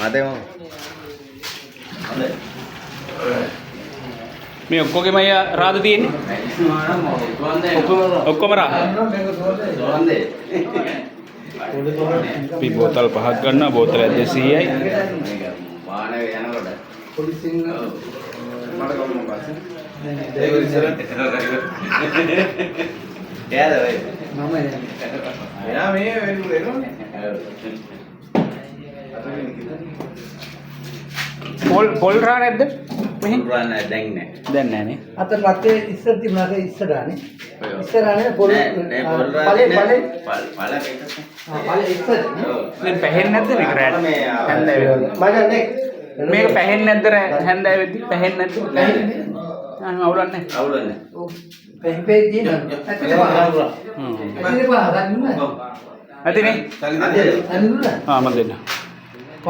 මතේම මේ ඔක්කොගෙම අය රාද තියෙන්නේ ඔක්කොම රා අපි බෝතල් 5ක් ගන්නවා බෝතල 200යි වාහනේ යනකොට පොලිසියෙන් මට කවුරු මොකක්ද එයාද වෙයි මම එයා මේ වෙන්නේ පොල් රා නැද්ද මෙහෙන් පුරාණ දැන් නෑ දැන් නෑනේ අතන මැත්තේ ඉස්සර තිබුණාද ඉස්සරහනේ ඉස්සරහනේ පොල් පළේ පළේ ඉස්සර දැන් පැහෙන්නේ නැද්ද මේක රැට හැන්දෑවේ මම මේක පැහෙන්නේ නැද්ද හැන්දෑවේදී පැහෙන්නේ නැද්ද අවුලන්නේ අවුලන්නේ පැහිපේ දිනන ඇත්තටම හ්ම් ඇත්තටම හදන්න ඇතිනේ අනිදුනා මම දෙන්න